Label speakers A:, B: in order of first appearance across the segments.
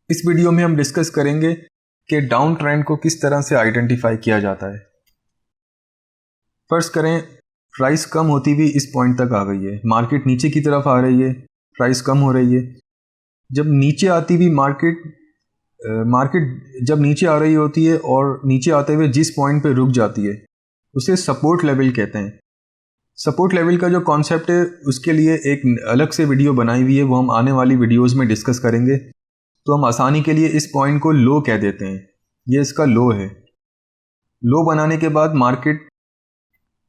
A: इस वीडियो में हम डिस्कस करेंगे कि डाउन ट्रेंड को किस तरह से आइडेंटिफाई किया जाता है। फर्स्ट करें, प्राइस कम होती हुई इस पॉइंट तक आ गई है, मार्केट नीचे की तरफ आ रही है, प्राइस कम हो रही है। जब नीचे आती हुई मार्केट जब नीचे आ रही होती है और नीचे आते हुए जिस पॉइंट पे रुक जाती है उसे सपोर्ट लेवल कहते हैं। सपोर्ट लेवल का जो कॉन्सेप्ट है उसके लिए एक अलग से वीडियो बनाई हुई है, वो हम आने वाली वीडियोस में डिस्कस करेंगे। तो हम आसानी के लिए इस पॉइंट को लो कह देते हैं, ये इसका लो है। लो बनाने के बाद मार्केट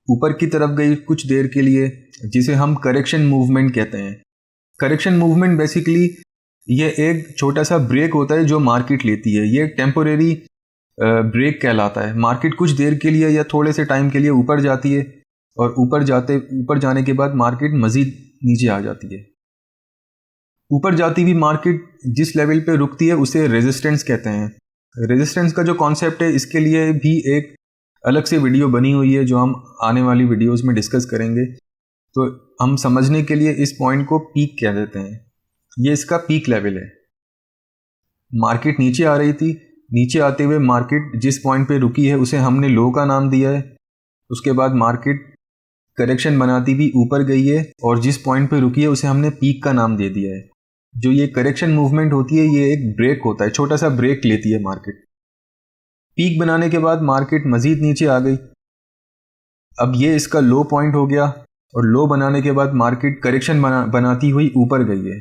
A: ऊपर की तरफ गई कुछ देर के लिए, जिसे हम करेक्शन मूवमेंट कहते हैं। करेक्शन मूवमेंट बेसिकली ये एक छोटा सा ब्रेक होता है जो मार्केट लेती है, ये एक टेम्पोरेरी ब्रेक कहलाता है। मार्केट कुछ देर के लिए या थोड़े से टाइम के लिए ऊपर जाती है और ऊपर जाने के बाद मार्केट मज़ीद नीचे आ जाती है। ऊपर जाती हुई मार्केट जिस लेवल पे रुकती है उसे रेजिस्टेंस कहते हैं। रेजिस्टेंस का जो कॉन्सेप्ट है इसके लिए भी एक अलग से वीडियो बनी हुई है जो हम आने वाली वीडियोस में डिस्कस करेंगे। तो हम समझने के लिए इस पॉइंट को पीक कह देते हैं, ये इसका पीक लेवल है। मार्केट नीचे आ रही थी, नीचे आते हुए मार्केट जिस पॉइंट पे रुकी है उसे हमने लो का नाम दिया है। उसके बाद मार्केट करेक्शन बनाती हुई ऊपर गई है और जिस पॉइंट पे रुकी है उसे हमने पीक का नाम दे दिया है। जो ये करेक्शन मूवमेंट होती है ये एक ब्रेक होता है, छोटा सा ब्रेक लेती है मार्केट। पीक बनाने के बाद मार्केट मजीद नीचे आ गई, अब ये इसका लो पॉइंट हो गया और लो बनाने के बाद मार्केट करेक्शन बनाती हुई ऊपर गई है,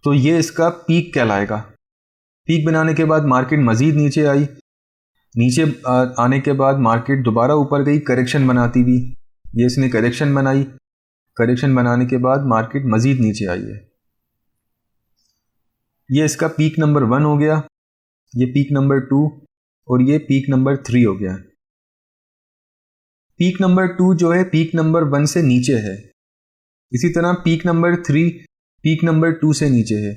A: तो ये इसका पीक कहलाएगा। पीक बनाने के बाद मार्केट मजीद नीचे आई, नीचे आने के बाद मार्केट दोबारा ऊपर गई करेक्शन बनाती हुई, ये इसने करेक्शन बनाई, करेक्शन बनाने के बाद मार्केट मजीद नीचे आई है। ये इसका पीक नंबर 1 हो गया, ये पीक नंबर 2 और ये पीक नंबर 3 हो गया। पीक नंबर 2 जो है पीक नंबर 1 से नीचे है, इसी तरह पीक नंबर 3 पीक नंबर 2 से नीचे है।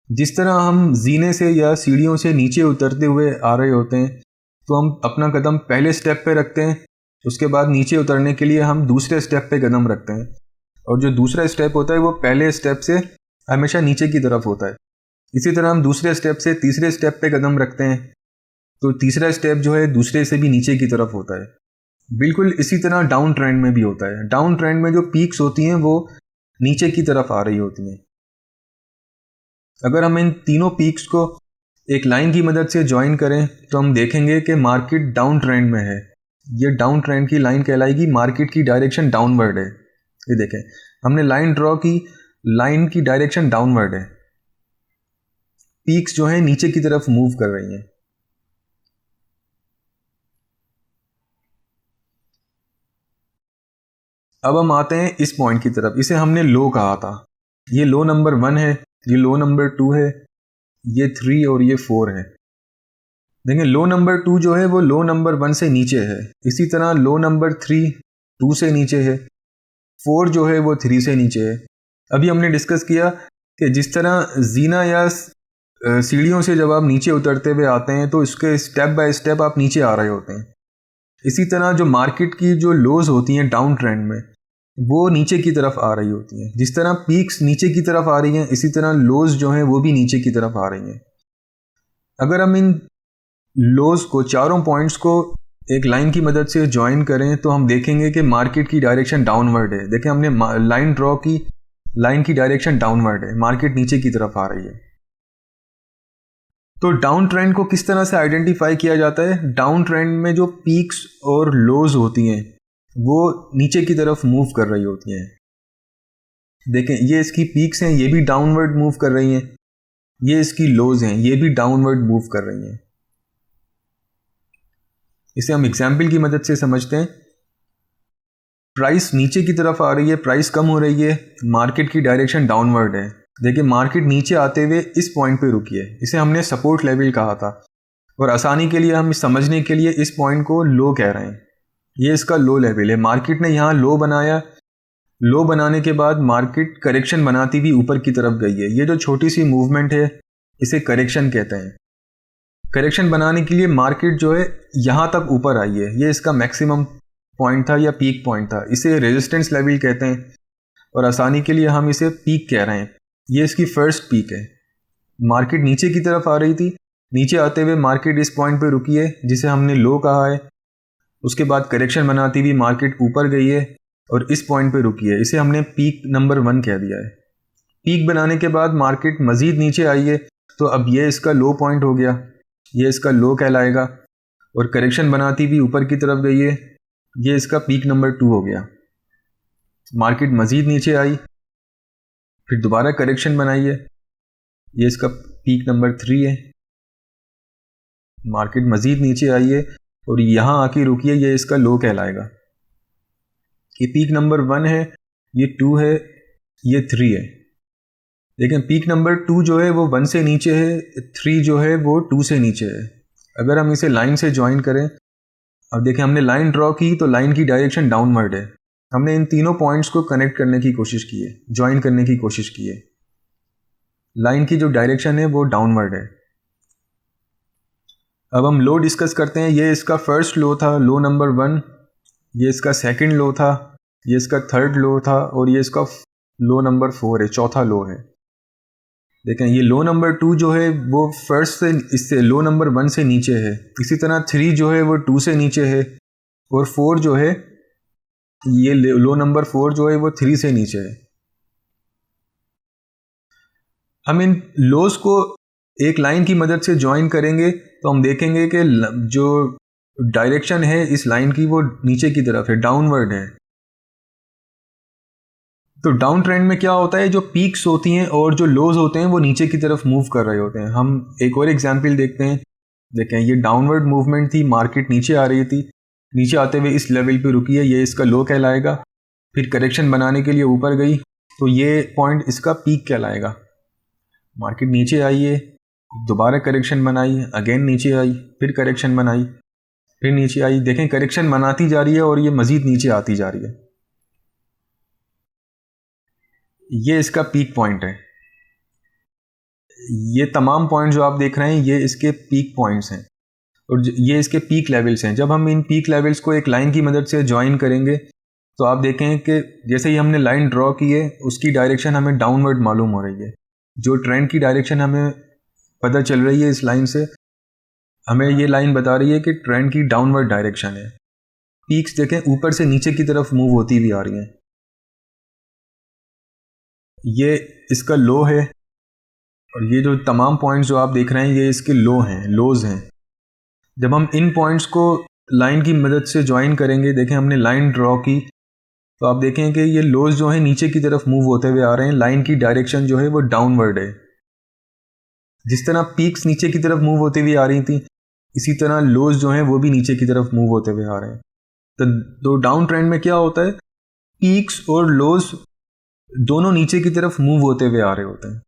A: जिस तरह हम जीने से या सीढ़ियों से नीचे उतरते हुए आ रहे होते हैं तो हम अपना कदम पहले स्टेप पे रखते हैं, उसके बाद नीचे उतरने के लिए हम दूसरे स्टेप पे कदम रखते हैं, और जो दूसरा स्टेप होता है वो पहले स्टेप से हमेशा नीचे की तरफ होता है। इसी तरह हम दूसरे स्टेप से तीसरे स्टेप पे कदम रखते हैं तो तीसरा स्टेप जो है दूसरे से भी नीचे की तरफ होता है। बिल्कुल इसी तरह डाउन ट्रेंड में भी होता है। डाउन ट्रेंड में जो पीक्स होती हैं वो नीचे की तरफ आ रही होती हैं। अगर हम इन तीनों पीक्स को एक लाइन की मदद से ज्वाइन करें तो हम देखेंगे कि मार्केट डाउन ट्रेंड में है। ये डाउन ट्रेंड की लाइन कहलाएगी, मार्केट की डायरेक्शन डाउनवर्ड है। ये देखें, हमने लाइन ड्रॉ की, लाइन की डायरेक्शन डाउनवर्ड है, पीक्स जो हैं नीचे की तरफ मूव कर रही हैं। अब हम आते हैं इस पॉइंट की तरफ, इसे हमने लो कहा था। ये लो नंबर 1 है, ये लो नंबर 2 है, ये 3 और ये 4 है। देखें, लो नंबर 2 जो है वो लो नंबर 1 से नीचे है, इसी तरह लो नंबर 3 2 से नीचे है, 4 जो है वो 3 से नीचे है। अभी हमने डिस्कस किया कि जिस तरह जीना या सीढ़ियों से जब आप नीचे उतरते हुए आते हैं तो इसके स्टेप बाय स्टेप आप नीचे आ रहे होते हैं। इसी तरह जो मार्केट की जो लोज होती हैं डाउन ट्रेंड में वो नीचे की तरफ आ रही होती हैं। जिस तरह पीक्स नीचे की तरफ आ रही हैं इसी तरह लोज जो हैं वो भी नीचे की तरफ आ रही हैं। अगर हम इन लोज को, चारों पॉइंट्स को एक लाइन की मदद से ज्वाइन करें तो हम देखेंगे कि मार्केट की डायरेक्शन डाउनवर्ड है। देखें, हमने लाइन ड्रॉ की, लाइन की डायरेक्शन डाउनवर्ड है, मार्केट नीचे की तरफ आ रही है। तो डाउन ट्रेंड को किस तरह से आइडेंटिफाई किया जाता है? डाउन ट्रेंड में जो पीक्स और लोज होती हैं वो नीचे की तरफ मूव कर रही होती हैं। देखें, ये इसकी पीक्स हैं, ये भी डाउनवर्ड मूव कर रही हैं, ये इसकी लोज हैं, ये भी डाउनवर्ड मूव कर रही हैं। इसे हम एग्जाम्पल की मदद से समझते हैं। प्राइस नीचे की तरफ आ रही है, प्राइस कम हो रही है, मार्केट की डायरेक्शन डाउनवर्ड है। देखिए, मार्केट नीचे आते हुए इस पॉइंट पे रुकी है, इसे हमने सपोर्ट लेवल कहा था, और आसानी के लिए हम समझने के लिए इस पॉइंट को लो कह रहे हैं। ये इसका लो लेवल है, मार्केट ने यहाँ लो बनाया, लो बनाने के बाद मार्केट करेक्शन बनाती हुई ऊपर की तरफ गई है। ये जो छोटी सी मूवमेंट है इसे करेक्शन कहते हैं। करेक्शन बनाने के लिए मार्केट जो है यहाँ तक ऊपर आई है, ये इसका मैक्सिमम पॉइंट था या पीक पॉइंट था, इसे रेजिस्टेंस लेवल कहते हैं और आसानी के लिए हम इसे पीक कह रहे हैं। ये इसकी फर्स्ट पीक है। मार्केट नीचे की तरफ आ रही थी, नीचे आते हुए मार्केट इस पॉइंट पे रुकी है जिसे हमने लो कहा है। उसके बाद करेक्शन बनाती हुई मार्केट ऊपर गई है और इस पॉइंट पे रुकी है, इसे हमने पीक नंबर 1 कह दिया है। पीक बनाने के बाद मार्केट मज़ीद नीचे आई है, तो अब ये इसका लो पॉइंट हो गया, ये इसका लो कहलाएगा। और करेक्शन बनाती हुई ऊपर की तरफ गई है, ये इसका पीक नंबर 2 हो गया। मार्केट मज़ीद नीचे आई, फिर दोबारा करेक्शन बनाई है, ये इसका पीक नंबर 3 है। मार्केट मज़ीद नीचे आई है और यहाँ आके रुकी है, ये इसका लो कहलाएगा। ये पीक नंबर 1 है, ये 2 है, ये 3 है। लेकिन पीक नंबर 2 जो है वो 1 से नीचे है, 3 जो है वो 2 से नीचे है। अगर हम इसे लाइन से ज्वाइन करें, अब देखें हमने लाइन ड्रॉ की तो लाइन की डायरेक्शन डाउनवर्ड है। हमने इन तीनों पॉइंट्स को कनेक्ट करने की कोशिश की है, ज्वाइन करने की कोशिश की है। लाइन की जो डायरेक्शन है वो डाउनवर्ड है। अब हम लो डिस्कस करते हैं। ये इसका फर्स्ट लो था, लो नंबर 1, ये इसका सेकंड लो था, ये इसका थर्ड लो था और ये इसका लो नंबर 4 है, चौथा लो है। देखें ये लो नंबर 2 जो है वो फर्स्ट से, इससे लो नंबर 1 से नीचे है। इसी तरह 3 जो है वो 2 से नीचे है और 4 जो है, ये लो नंबर 4 जो है वो 3 से नीचे है। हम इन लोज को एक लाइन की मदद से ज्वाइन करेंगे तो हम देखेंगे कि जो डायरेक्शन है इस लाइन की वो नीचे की तरफ है, डाउनवर्ड है। तो डाउन ट्रेंड में क्या होता है, जो पीक्स होती हैं और जो लोज होते हैं वो नीचे की तरफ मूव कर रहे होते हैं। हम एक और एग्जांपल देखते हैं। देखें ये डाउनवर्ड मूवमेंट थी, मार्केट नीचे आ रही थी, नीचे आते हुए इस लेवल पे रुकी है, ये इसका लो कहलाएगा। फिर करेक्शन बनाने के लिए ऊपर गई तो ये पॉइंट इसका पीक कहलाएगा। मार्केट नीचे आई है, दोबारा करेक्शन बनाई, अगेन नीचे आई, फिर करेक्शन बनाई, फिर नीचे आई। देखें करेक्शन बनाती जा रही है और ये मज़ीद नीचे आती जा रही है। ये इसका पीक पॉइंट है। ये तमाम पॉइंट जो आप देख रहे हैं ये इसके पीक पॉइंट्स हैं और ये इसके पीक लेवल्स हैं। जब हम इन पीक लेवल्स को एक लाइन की मदद से ज्वाइन करेंगे तो आप देखें कि जैसे ही हमने लाइन ड्रॉ की है उसकी डायरेक्शन हमें डाउनवर्ड मालूम हो रही है। जो ट्रेंड की डायरेक्शन हमें पता चल रही है इस लाइन से, हमें ये लाइन बता रही है कि ट्रेंड की डाउनवर्ड डायरेक्शन है। पीक्स देखें ऊपर से नीचे की तरफ मूव होती हुई आ रही हैं। ये इसका लो है और ये जो तमाम पॉइंट्स जो आप देख रहे हैं ये इसके लो हैं, लोज हैं। जब हम इन पॉइंट्स को लाइन की मदद से ज्वाइन करेंगे, देखें हमने लाइन ड्रॉ की तो आप देखें कि ये लोज जो हैं नीचे की तरफ मूव होते हुए आ रहे हैं। लाइन की डायरेक्शन जो है वो डाउनवर्ड है। जिस तरह पीक्स नीचे की तरफ मूव होती हुई आ रही थी, इसी तरह लोज जो हैं वो भी नीचे की तरफ मूव होते हुए आ रहे हैं। तो डाउन ट्रेंड में क्या होता है, पीक्स और लोज दोनों नीचे की तरफ मूव होते हुए आ रहे होते हैं।